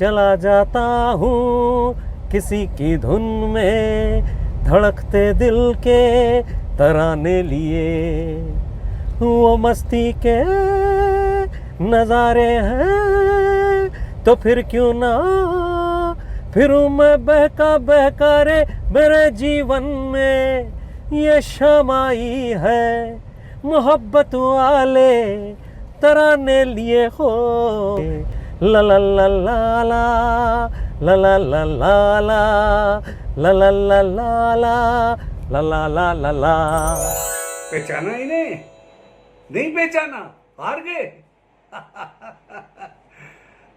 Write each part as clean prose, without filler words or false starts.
चला जाता हूँ किसी की धुन में, धड़कते दिल के तराने लिए। वो मस्ती के नज़ारे हैं तो फिर क्यों ना फिरूं मैं बहका बहका रे। मेरे जीवन में ये शमाई है मोहब्बत वाले तराने लिए हो। ला ला ला ला ला ला ला ला ला ला ला ला ला ला ला ला ला ला ला। पहचाना इन्हें? नहीं पहचाना? हार गए?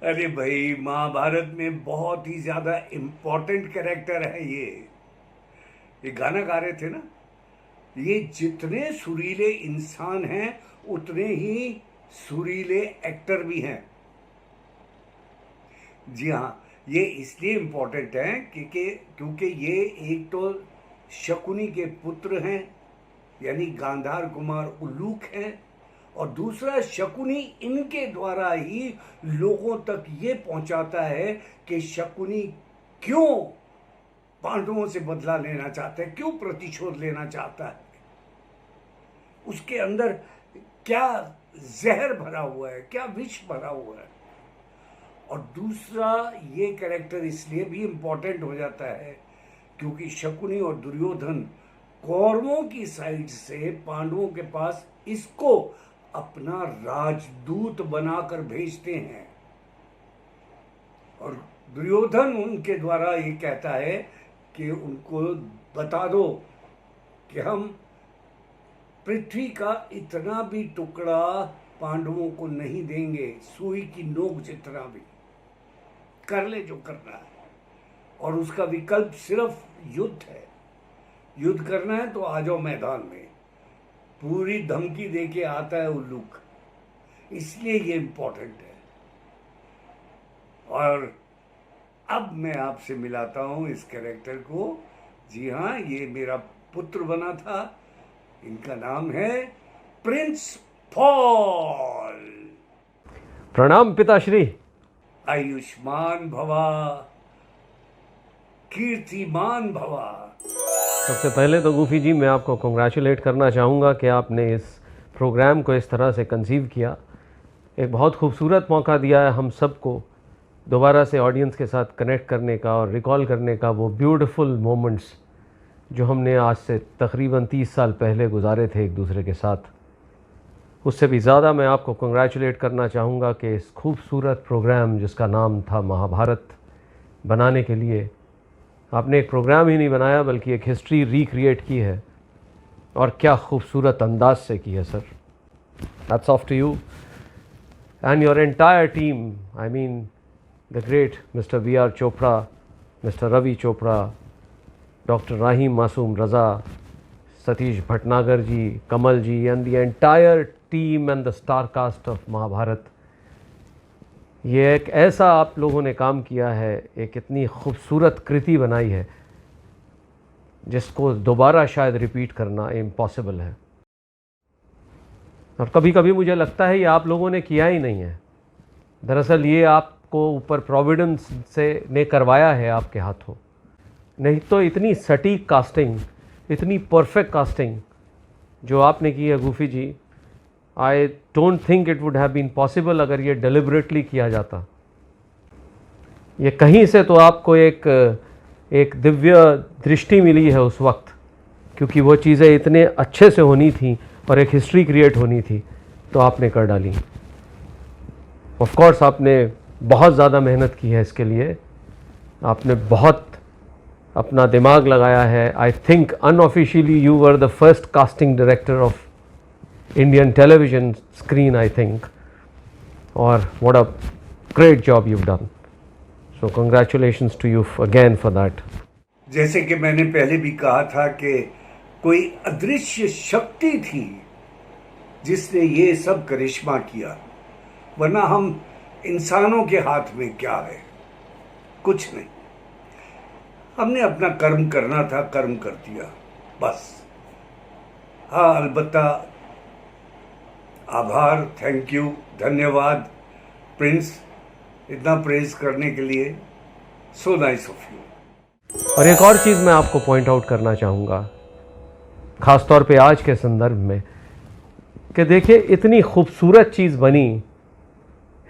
अरे भाई, महाभारत में बहुत ही ज्यादा इम्पोर्टेंट कैरेक्टर है ये गाना गा रहे थे ना। ये जितने सुरीले इंसान हैं उतने ही सुरीले एक्टर भी हैं। जी हाँ, ये इसलिए इम्पोर्टेंट है क्योंकि ये एक तो शकुनी के पुत्र हैं, यानी गांधार कुमार उल्लूक हैं, और दूसरा शकुनी इनके द्वारा ही लोगों तक ये पहुंचाता है कि शकुनी क्यों पांडवों से बदला लेना चाहता है, क्यों प्रतिशोध लेना चाहता है, उसके अंदर क्या जहर भरा हुआ है, क्या विष भरा हुआ है। और दूसरा, ये कैरेक्टर इसलिए भी इम्पोर्टेंट हो जाता है क्योंकि शकुनी और दुर्योधन कौरवों की साइड से पांडवों के पास इसको अपना राजदूत बनाकर भेजते हैं, और दुर्योधन उनके द्वारा ये कहता है कि उनको बता दो कि हम पृथ्वी का इतना भी टुकड़ा पांडवों को नहीं देंगे, सुई की नोक जितना भी, कर ले जो करना है। और उसका विकल्प सिर्फ युद्ध है। युद्ध करना है तो आ जाओ मैदान में। पूरी धमकी देके आता है उल्लूक, इसलिए ये इंपॉर्टेंट है। और अब मैं आपसे मिलाता हूं इस कैरेक्टर को। जी हाँ, ये मेरा पुत्र बना था। इनका नाम है प्रिंस पॉल। प्रणाम पिताश्री। आयुष्मान भवा, कीर्तिमान भवा। सबसे पहले तो गूफी जी, मैं आपको कंग्रेचुलेट करना चाहूँगा कि आपने इस प्रोग्राम को इस तरह से कंसीव किया। एक बहुत खूबसूरत मौका दिया है हम सबको दोबारा से ऑडियंस के साथ कनेक्ट करने का और रिकॉल करने का, वो ब्यूटीफुल मोमेंट्स जो हमने आज से तकरीबन 30 साल पहले गुजारे थे एक दूसरे के साथ। उससे भी ज़्यादा मैं आपको कंग्रेचुलेट करना चाहूँगा कि इस खूबसूरत प्रोग्राम जिसका नाम था महाभारत बनाने के लिए आपने एक प्रोग्राम ही नहीं बनाया बल्कि एक हिस्ट्री रिक्रिएट की है, और क्या खूबसूरत अंदाज से की है sir. That's off to you and your entire team. I mean the great mister V R. Chopra, mister Ravi Chopra, doctor Rahim Masoom Raza, Satish Bhatnagar ji, Kamal ji, and the entire team and the star cast of Mahabharat. ये एक ऐसा आप लोगों ने काम किया है, एक इतनी खूबसूरत कृति बनाई है जिसको दोबारा शायद रिपीट करना इम्पॉसिबल है। और कभी कभी मुझे लगता है ये आप लोगों ने किया ही नहीं है। दरअसल ये आपको ऊपर प्रोविडेंस से ने करवाया है आपके हाथों। नहीं तो इतनी सटीक कास्टिंग, इतनी परफेक्ट कास्टिंग जो आपने की है Goofy ji, I don't think it would have been possible अगर ये डेलिबरेटली किया जाता। ये कहीं से तो आपको एक दिव्य दृष्टि मिली है उस वक्त, क्योंकि वो चीज़ें इतने अच्छे से होनी थी और एक हिस्ट्री क्रिएट होनी थी, तो आपने कर डाली। ऑफ कोर्स आपने बहुत ज़्यादा मेहनत की है इसके लिए, आपने बहुत अपना दिमाग लगाया है। I think unofficially you were the first casting director of Indian television screen, I think, or what a great job you've done. So congratulations to you again for that. जैसे कि मैंने पहले भी कहा था कि कोई अदृश्य शक्ति थी जिसने ये सब करिश्मा किया, वरना हम इंसानों के हाथ में क्या है, कुछ नहीं। हमने अपना कर्म करना था, कर्म कर दिया बस। हाँ, अलबत्ता आभार, थैंक यू, धन्यवाद प्रिंस, इतना प्रेज करने के लिए। So nice of you. और एक और चीज़ मैं आपको पॉइंट आउट करना चाहूँगा, ख़ास तौर पे आज के संदर्भ में, कि देखिए इतनी खूबसूरत चीज़ बनी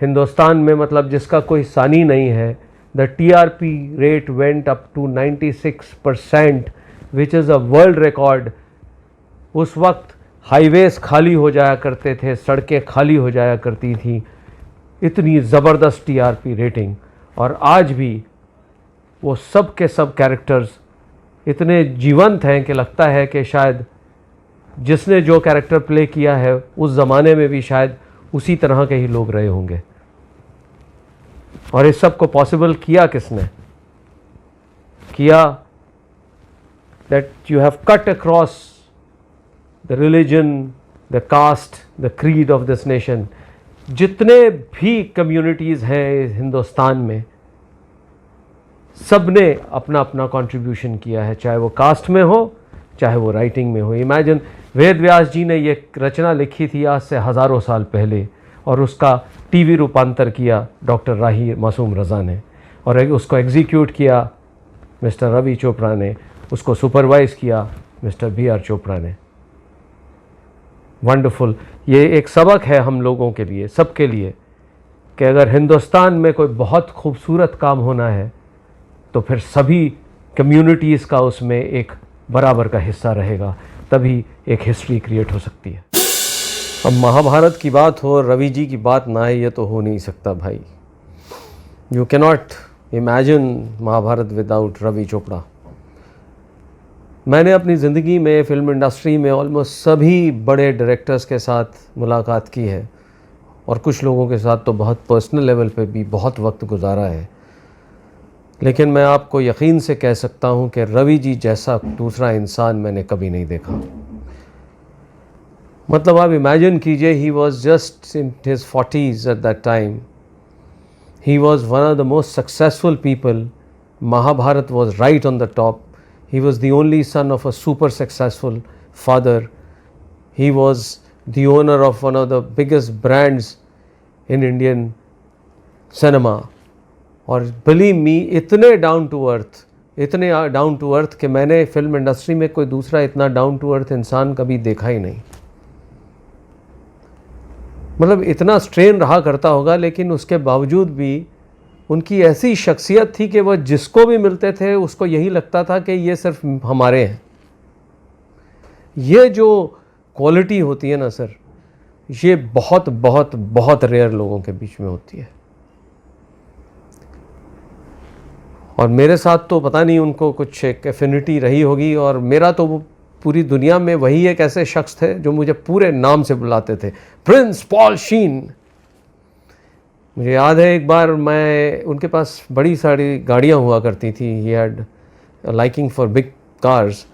हिंदुस्तान में, मतलब जिसका कोई सानी नहीं है। The TRP rate went up to 96%, which is a world record. उस वक्त हाईवेज खाली हो जाया करते थे, सड़कें खाली हो जाया करती थी, इतनी ज़बरदस्त TRP रेटिंग। और आज भी वो सब के सब कैरेक्टर्स इतने जीवंत हैं कि लगता है कि शायद जिसने जो कैरेक्टर प्ले किया है उस ज़माने में भी शायद उसी तरह के ही लोग रहे होंगे। और इस सब को पॉसिबल किया किसने? किया that you have cut across the religion, the caste, the creed of this nation. जितने भी कम्युनिटीज़ हैं हिंदुस्तान में, सब ने अपना अपना कंट्रीब्यूशन किया है, चाहे वो कास्ट में हो, चाहे वो राइटिंग में हो। इमेजिन, वेद व्यास जी ने ये रचना लिखी थी आज से हज़ारों साल पहले, और उसका टीवी रूपांतर किया डॉक्टर राही मासूम रज़ा ने, और उसको एग्जीक्यूट किया मिस्टर रवि चोपड़ा ने, उसको सुपरवाइज़ किया मिस्टर BR चोपड़ा ने। वंडरफुल। ये एक सबक है हम लोगों के लिए, सबके लिए, कि अगर हिंदुस्तान में कोई बहुत खूबसूरत काम होना है तो फिर सभी कम्युनिटीज़ का उसमें एक बराबर का हिस्सा रहेगा, तभी एक हिस्ट्री क्रिएट हो सकती है। अब महाभारत की बात हो, रवि जी की बात ना है, ये तो हो नहीं सकता भाई। You cannot imagine Mahabharat without Ravi Chopra. मैंने अपनी ज़िंदगी में फ़िल्म इंडस्ट्री में ऑलमोस्ट सभी बड़े डायरेक्टर्स के साथ मुलाकात की है, और कुछ लोगों के साथ तो बहुत पर्सनल लेवल पे भी बहुत वक्त गुजारा है। लेकिन मैं आपको यकीन से कह सकता हूँ कि रवि जी जैसा दूसरा इंसान मैंने कभी नहीं देखा। मतलब आप इमेजिन कीजिए, he was just in his 40s at that time. He was one of the most successful people. Mahabharat was right on the top. He was the only son of a super successful father. He was the owner of one of the biggest brands in Indian cinema. और believe me, इतने down to earth कि मैंने film industry में कोई दूसरा इतना down to earth इंसान कभी देखा ही नहीं। मतलब इतना स्ट्रेन रहा करता होगा, लेकिन उसके बावजूद भी उनकी ऐसी शख्सियत थी कि वह जिसको भी मिलते थे उसको यही लगता था कि ये सिर्फ हमारे हैं। ये जो क्वालिटी होती है ना सर, ये बहुत बहुत बहुत रेयर लोगों के बीच में होती है। और मेरे साथ तो पता नहीं उनको कुछ एक एफिनिटी रही होगी, और मेरा तो वो पूरी दुनिया में वही एक ऐसे शख्स थे जो मुझे पूरे नाम से बुलाते थे, प्रिंस पॉल शीन। मुझे याद है एक बार मैं, उनके पास बड़ी सारी गाड़ियाँ हुआ करती थी, he had liking for big cars.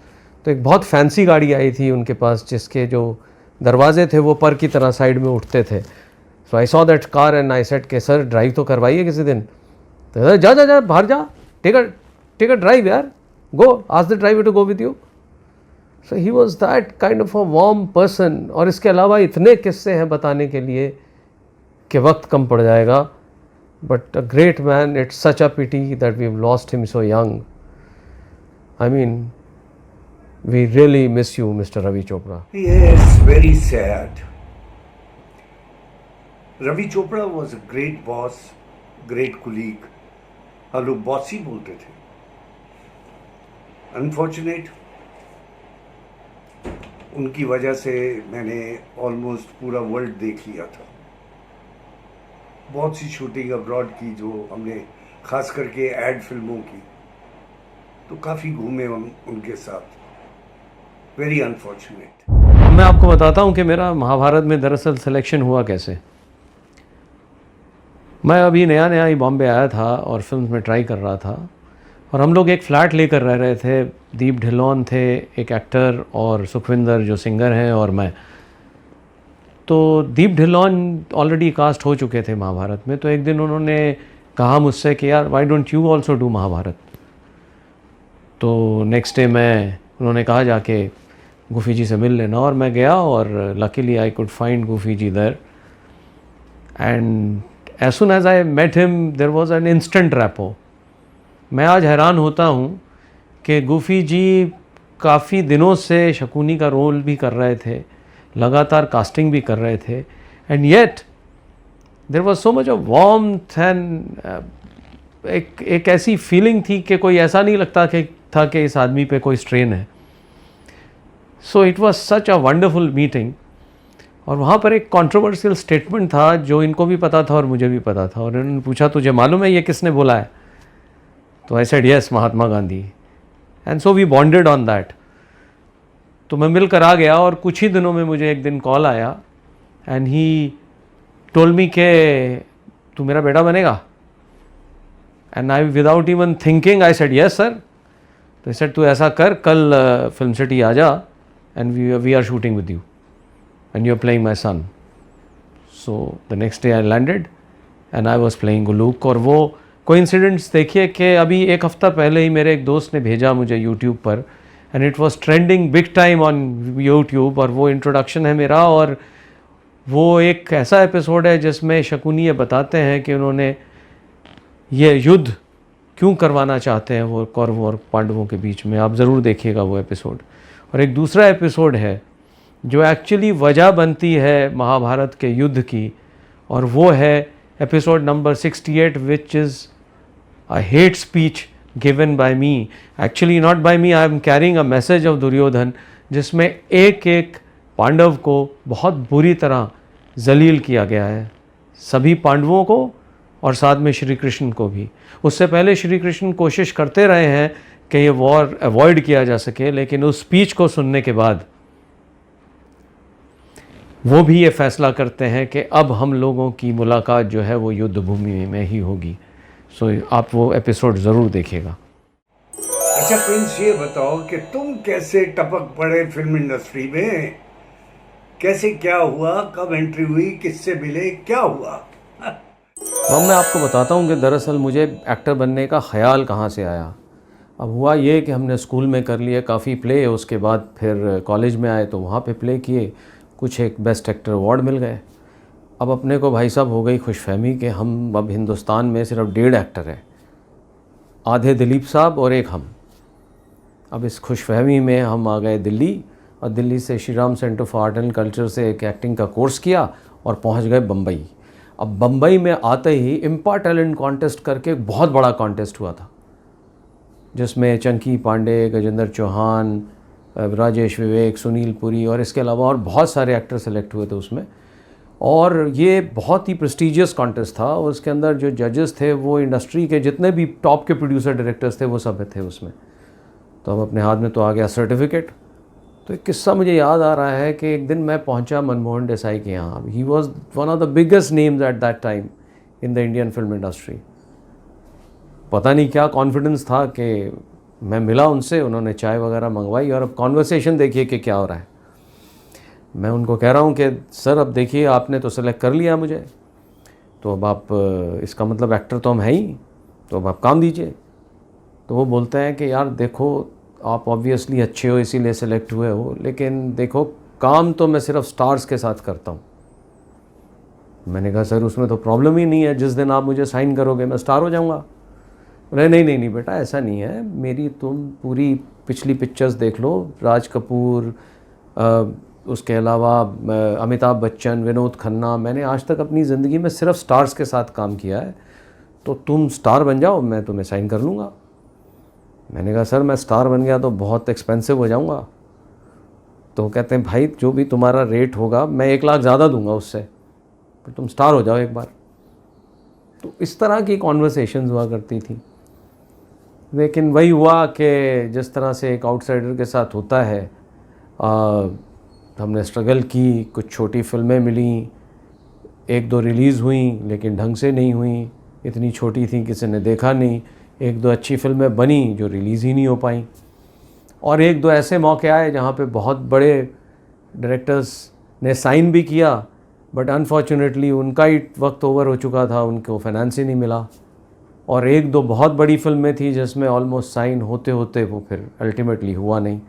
तो एक बहुत फैंसी गाड़ी आई थी उनके पास, जिसके जो दरवाजे थे वो पर की तरह साइड में उठते थे। So I saw that car and I said कि सर ड्राइव तो करवाइए किसी दिन। तो जा जा जा बाहर जा, टेक अ ड्राइव यार, go ask the driver to go with you. So he was that kind of a warm person. और इसके अलावा इतने किस्से हैं बताने के लिए कि वक्त कम पड़ जाएगा, but a great man. It's such a pity that we have lost him so young. I mean, we really miss you mister Ravi Chopra. Yes, very sad. Ravi Chopra was a great boss, great colleague. हम लोग boss ही बोलते थे। Unfortunate, उनकी वजह से मैंने almost पूरा world देख लिया था। बहुत सी शूटिंग अब्रॉड की जो हमने, खास करके एड फिल्मों की, तो काफ़ी घूमे हम उनके साथ। Very unfortunate. मैं आपको बताता हूँ कि मेरा महाभारत में दरअसल सिलेक्शन हुआ कैसे। मैं अभी नया नया ही बॉम्बे आया था और फिल्म में ट्राई कर रहा था, और हम लोग एक फ़्लैट लेकर रह रहे थे। दीप ढिल्लोन थे एक एक्टर, और सुखविंदर जो सिंगर हैं, और मैं। तो दीप ढिल्लोन ऑलरेडी कास्ट हो चुके थे महाभारत में। तो एक दिन उन्होंने कहा मुझसे कि यार why don't you also do Mahabharat. तो नेक्स्ट डे उन्होंने कहा जाके गूफी जी से मिल लेना, और मैं गया, और luckily I could find Goofy ji there. And as soon as I met him there was an instant rapport. मैं आज हैरान होता हूँ कि गूफी जी काफ़ी दिनों से शकुनी का रोल भी कर रहे थे, लगातार कास्टिंग भी कर रहे थे, and yet there was so much of warmth and एक ऐसी फीलिंग थी कि कोई ऐसा नहीं लगता कि इस आदमी पे कोई स्ट्रेन है. So it was such a wonderful meeting. और वहाँ पर एक कंट्रोवर्शियल स्टेटमेंट था जो इनको भी पता था और मुझे भी पता था, और इन्होंने पूछा तुझे मालूम है ये किसने बोला है? तो I said yes, Mahatma Gandhi. And so we bonded on that. तो मैं मिलकर आ गया और कुछ ही दिनों में मुझे एक दिन कॉल आया एंड ही टोल्ड मी के तू मेरा बेटा बनेगा. And I without even thinking I said yes sir. तो सेड तू ऐसा कर, कल फिल्म सिटी आ जा and we are shooting with you and you're playing my son. So the next day I landed and I was playing Uluk. और वो कोइंसिडेंट्स देखिए कि अभी एक हफ़्ता पहले ही मेरे एक दोस्त ने भेजा मुझे यूट्यूब पर, and it was trending big time on YouTube. और वो इंट्रोडक्शन है मेरा, और वो एक ऐसा एपिसोड है जिसमें शकुनी ये बताते हैं कि उन्होंने ये युद्ध क्यों करवाना चाहते हैं वो कौरवों और पांडवों के बीच में. आप ज़रूर देखिएगा वो एपिसोड. और एक दूसरा एपिसोड है जो एक्चुअली वजह बनती है महाभारत के युद्ध की, और वो है episode number 68, which is a hate speech given by me. Actually not by me, I am carrying a message of Duryodhan, जिसमें एक एक पांडव को बहुत बुरी तरह जलील किया गया है, सभी पांडवों को और साथ में श्री कृष्ण को भी. उससे पहले श्री कृष्ण कोशिश करते रहे हैं कि ये वॉर अवॉइड किया जा सके, लेकिन उस स्पीच को सुनने के बाद वो भी ये फैसला करते हैं कि अब हम लोगों की मुलाकात जो है वो युद्ध भूमि में ही होगी. सो आप वो एपिसोड ज़रूर देखिएगा. अच्छा प्रिंस, ये बताओ कि तुम कैसे टपक पड़े फिल्म इंडस्ट्री में? कैसे, क्या हुआ, कब एंट्री हुई, किससे मिले, क्या हुआ? अब मैं आपको बताता हूँ कि दरअसल मुझे एक्टर बनने का ख्याल कहाँ से आया. अब हुआ ये कि हमने स्कूल में कर लिए काफ़ी प्ले, उसके बाद फिर कॉलेज में आए तो वहाँ पे प्ले किए, कुछ एक बेस्ट एक्टर अवार्ड मिल गए. अब अपने को भाई साहब हो गई खुशफहमी कि हम अब हिंदुस्तान में सिर्फ 1.5 एक्टर हैं, आधे दिलीप साहब और एक हम. अब इस खुशफहमी में हम आ गए दिल्ली, और दिल्ली से Shri Ram centre for art and culture से एक एक्टिंग का कोर्स किया और पहुंच गए बम्बई. अब बम्बई में आते ही इम्पा टैलेंट कॉन्टेस्ट करके एक बहुत बड़ा कॉन्टेस्ट हुआ था, जिसमें चंकी पांडे, गजेंद्र चौहान, राजेश विवेक, सुनील पुरी और इसके अलावा और बहुत सारे एक्टर सेलेक्ट हुए थे उसमें. और ये बहुत ही प्रेस्टिजियस कॉन्टेस्ट था. उसके अंदर जो जजेस थे वो इंडस्ट्री के जितने भी टॉप के प्रोड्यूसर डायरेक्टर्स थे वो सब थे उसमें. तो अब अपने हाथ में तो आ गया सर्टिफिकेट. तो एक किस्सा मुझे याद आ रहा है कि एक दिन मैं पहुंचा मनमोहन देसाई के यहाँ. ही was one of the biggest names eight that time in the Indian film industry. पता नहीं क्या कॉन्फिडेंस था कि मैं मिला उनसे, उन्होंने चाय वगैरह मंगवाई, और अब कॉन्वर्सेशन देखिए कि क्या हो रहा है. मैं उनको कह रहा हूँ कि सर अब देखिए आपने तो सेलेक्ट कर लिया मुझे, तो अब आप इसका मतलब एक्टर तो हम हैं ही, तो अब आप काम दीजिए. तो वो बोलते हैं कि यार देखो आप ऑब्वियसली अच्छे हो इसीलिए सेलेक्ट हुए हो, लेकिन देखो काम तो मैं सिर्फ स्टार्स के साथ करता हूँ. मैंने कहा सर उसमें तो प्रॉब्लम ही नहीं है, जिस दिन आप मुझे साइन करोगे मैं स्टार हो जाऊँगा. नहीं बेटा ऐसा नहीं है, मेरी तुम पूरी पिछली पिक्चर्स देख लो, राज कपूर, उसके अलावा अमिताभ बच्चन, विनोद खन्ना, मैंने आज तक अपनी ज़िंदगी में सिर्फ स्टार्स के साथ काम किया है, तो तुम स्टार बन जाओ मैं तुम्हें साइन कर लूँगा. मैंने कहा सर मैं स्टार बन गया तो बहुत एक्सपेंसिव हो जाऊँगा. तो कहते हैं भाई जो भी तुम्हारा रेट होगा मैं 1 लाख ज़्यादा दूंगा उससे, पर तुम स्टार हो जाओ एक बार. तो इस तरह की कॉन्वर्सेशंस हुआ करती थी. लेकिन वही हुआ कि जिस तरह से एक आउटसाइडर के साथ होता है, हमने स्ट्रगल की, कुछ छोटी फिल्में मिली, 1-2 रिलीज़ हुई लेकिन ढंग से नहीं हुई, इतनी छोटी थी किसी ने देखा नहीं. 1-2 अच्छी फिल्में बनी जो रिलीज़ ही नहीं हो पाई, और 1-2 ऐसे मौके आए जहाँ पे बहुत बड़े डायरेक्टर्स ने साइन भी किया, बट अनफॉर्चुनेटली उनका ही वक्त ओवर हो चुका था, उनको फाइनेंस ही नहीं मिला. और 1-2 बहुत बड़ी फिल्में थी जिसमें ऑलमोस्ट साइन होते होते वो फिर अल्टीमेटली हुआ नहीं.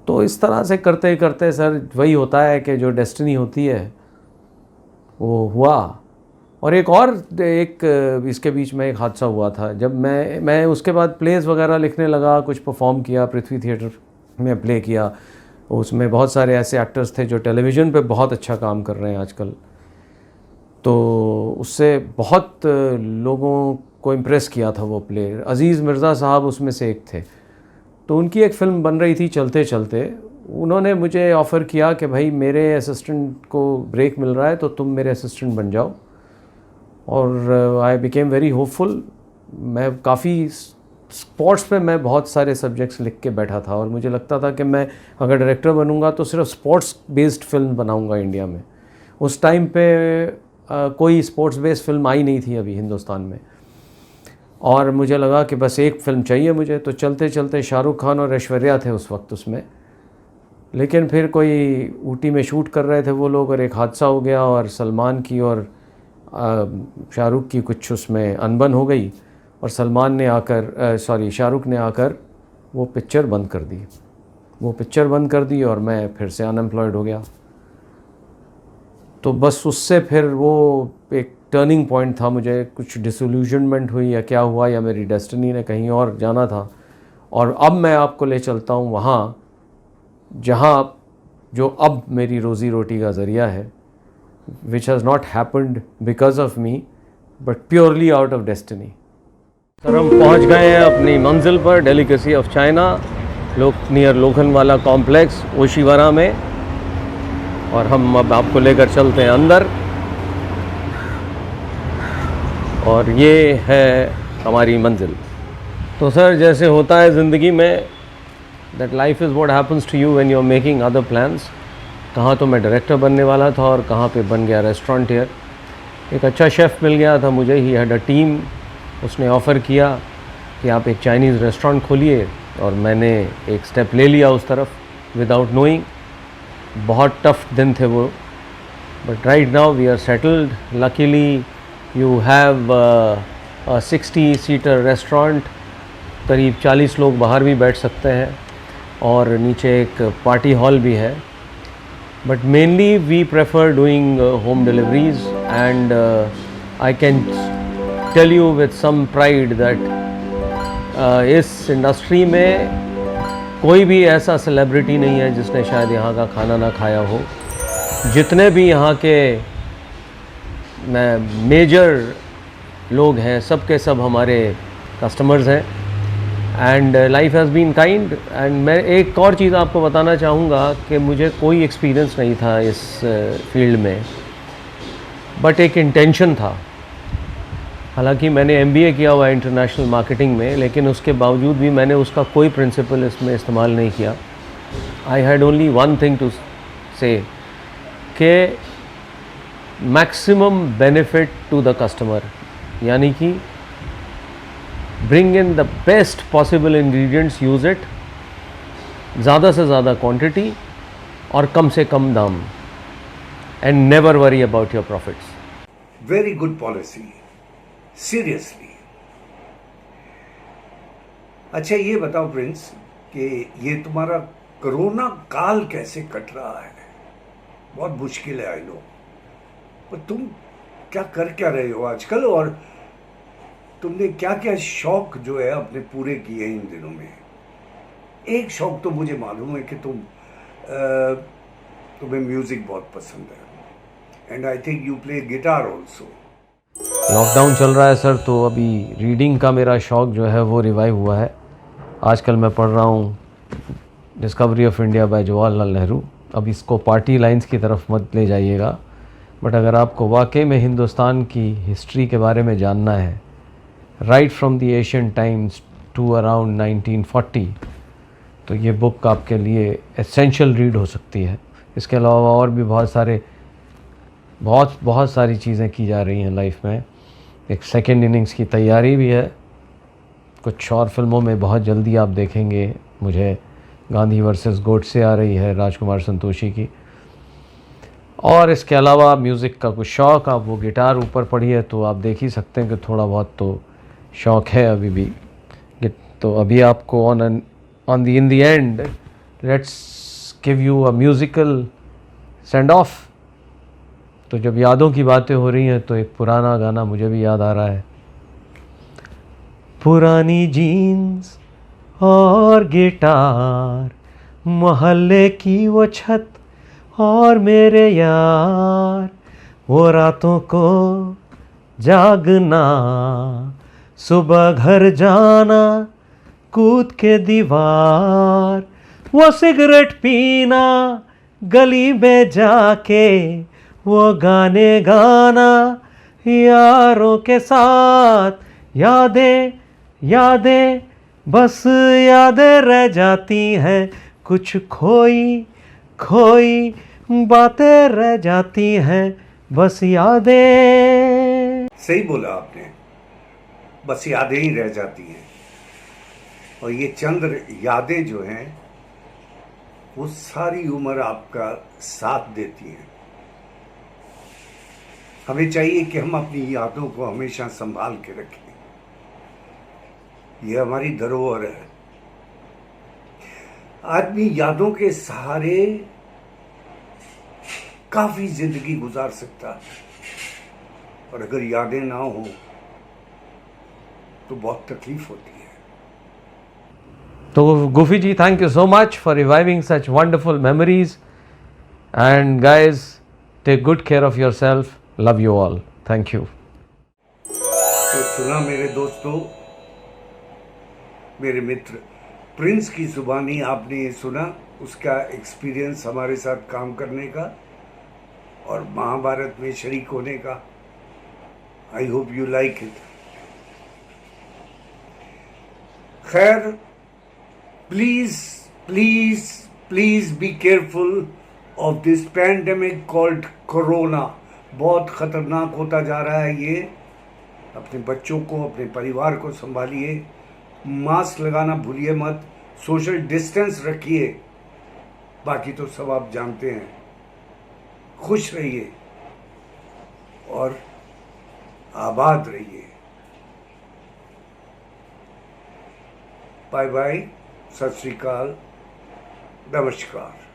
तो इस तरह से करते करते सर वही होता है कि जो डेस्टिनी होती है वो हुआ, और एक इसके बीच में एक हादसा हुआ था जब मैं उसके बाद प्लेस वगैरह लिखने लगा, कुछ परफॉर्म किया, पृथ्वी थिएटर में प्ले किया। उसमें बहुत सारे ऐसे एक्टर्स थे जो टेलीविज़न पे बहुत अच्छा काम कर रहे हैं आजकल, तो उससे बहुत लोगों को इम्प्रेस किया था वो प्ले। अज़ीज़ मिर्ज़ा साहब उसमें से एक थे। तो उनकी एक फ़िल्म बन रही थी चलते चलते, उन्होंने मुझे ऑफ़र किया कि भाई मेरे असिस्टेंट को ब्रेक मिल रहा है तो तुम मेरे असिस्टेंट बन जाओ। और आई बिकेम वेरी होपफुल। मैं काफ़ी स्पोर्ट्स पे मैं बहुत सारे सब्जेक्ट्स लिख के बैठा था और मुझे लगता था कि मैं अगर डायरेक्टर बनूंगा तो सिर्फ स्पोर्ट्स बेस्ड फिल्म बनाऊंगा इंडिया में। उस टाइम पे कोई स्पोर्ट्स बेस्ड फिल्म आई नहीं थी अभी हिंदुस्तान में, और मुझे लगा कि बस एक फ़िल्म चाहिए मुझे। तो चलते चलते शाहरुख खान और ऐश्वर्या थे उस वक्त उसमें, लेकिन फिर कोई ऊटी में शूट कर रहे थे वो लोग और एक हादसा हो गया और सलमान की और शाहरुख की कुछ उसमें अनबन हो गई और शाहरुख ने आकर वो पिक्चर बंद कर दी और मैं फिर से अनएम्प्लॉयड हो गया। तो बस उससे फिर वो एक टर्निंग पॉइंट था, मुझे कुछ डिसइल्यूजनमेंट हुई या क्या हुआ या मेरी डेस्टिनी ने कहीं और जाना था। और अब मैं आपको ले चलता हूँ वहाँ जो अब मेरी रोज़ी रोटी का ज़रिया है, which has not happened because of me but purely out of destiny। Sir हम पहुंच गए हैं अपनी मंजिल पर, delicacy of China, near Lokhandwala complex Oshiwara में, और हम अब आपको लेकर चलते हैं अंदर। और ये है हमारी मंजिल। तो सर जैसे होता है ज़िंदगी में, that life is what happens to you when you are making other plans. कहाँ तो मैं डायरेक्टर बनने वाला था और कहाँ पे बन गया रेस्टोरेंटियर। एक अच्छा शेफ़ मिल गया था मुझे, ही हैड अ टीम। उसने ऑफ़र किया कि आप एक चाइनीज़ रेस्टोरेंट खोलिए, और मैंने एक स्टेप ले लिया उस तरफ विदाउट नोइंग। बहुत टफ दिन थे वो, but right now we are settled. Luckily you have a 60 seater restaurant, करीब 40 लोग बाहर भी बैठ सकते हैं, और नीचे एक पार्टी हॉल भी है। But mainly we prefer doing home deliveries, and I can tell you with some pride that इस इंडस्ट्री में कोई भी ऐसा सेलिब्रिटी नहीं है जिसने शायद यहाँ का खाना ना खाया हो। जितने भी यहाँ के मेजर लोग हैं, सब के सब हमारे कस्टमर्स हैं, and life has been kind. And मैं एक और चीज़ आपको बताना चाहूँगा कि मुझे कोई एक्सपीरियंस नहीं था इस फील्ड में, बट एक इंटेंशन था। हालांकि मैंने MBA किया हुआ है इंटरनेशनल मार्केटिंग में, लेकिन उसके बावजूद भी मैंने उसका कोई प्रिंसिपल इसमें इस्तेमाल नहीं किया। I had only one thing to say कि maximum benefit to the customer, यानी कि bring in the best possible ingredients, use it, ज़्यादा से ज़्यादा क्वांटिटी और कम से कम दाम, and never worry about your profits। Very good policy, seriously। अच्छा ये बताओ प्रिंस कि ये तुम्हारा कोरोना काल कैसे कट रहा है? बहुत मुश्किल है, आई नो, पर तुम क्या रहे हो आजकल, और तुमने क्या क्या शौक जो है अपने पूरे किए इन दिनों में? एक शौक तो मुझे मालूम है कि तुम्हें म्यूजिक बहुत पसंद है, and I think you play guitar also. Lockdown चल रहा है सर, तो अभी रीडिंग का मेरा शौक जो है वो रिवाइव हुआ है। आजकल मैं पढ़ रहा हूँ discovery of India by Jawaharlal Nehru. अब इसको पार्टी लाइंस की तरफ मत ले जाइएगा, बट अगर आपको वाकई में हिंदुस्तान की हिस्ट्री के बारे में जानना है, right from the Asian Times to around 1940, तो ये बुक आपके लिए एसेंशियल रीड हो सकती है। इसके अलावा और भी बहुत सारी चीज़ें की जा रही हैं लाइफ में। एक सेकेंड इनिंग्स की तैयारी भी है, कुछ और फिल्मों में बहुत जल्दी आप देखेंगे मुझे। गांधी वर्सेस गोडसे आ रही है राजकुमार संतोषी की। और इसके अलावा म्यूज़िक का कुछ शौक़, आप वो गिटार ऊपर पढ़िए तो आप देख ही सकते हैं कि थोड़ा बहुत तो शौक़ है अभी भी। तो अभी आपको in the end let's give you a musical send off. तो जब यादों की बातें हो रही हैं तो एक पुराना गाना मुझे भी याद आ रहा है। पुरानी जीन्स और गिटार, मोहल्ले की वो छत और मेरे यार, वो रातों को जागना, सुबह घर जाना कूद के दीवार, वो सिगरेट पीना गली में जाके, वो गाने गाना यारों के साथ, यादें यादें बस यादें रह जाती हैं, कुछ खोई खोई बातें रह जाती हैं, बस यादें। सही बोला आपने, बस यादें ही रह जाती हैं। और ये चंद यादें जो हैं वो सारी उम्र आपका साथ देती हैं। हमें चाहिए कि हम अपनी यादों को हमेशा संभाल के रखें। ये हमारी धरोहर है। आदमी यादों के सहारे काफी जिंदगी गुजार सकता है, और अगर यादें ना हो तो बहुत तकलीफ होती है। तो Gufi ji, thank you so much for reviving such wonderful memories, and guys take good care of yourself, love you all, thank you. तो सुना मेरे दोस्तों, मेरे मित्र प्रिंस की जुबानी आपने ये सुना, उसका एक्सपीरियंस हमारे साथ काम करने का और महाभारत में शरीक होने का। I hope you like it. खैर, please please please be careful of this pandemic called corona. बहुत खतरनाक होता जा रहा है ये। अपने बच्चों को, अपने परिवार को संभालिए, मास्क लगाना भूलिए मत, सोशल डिस्टेंस रखिए, बाकी तो सब आप जानते हैं। खुश रहिए और आबाद रहिए। बाय बाय, सत श्री अकाल, नमस्कार।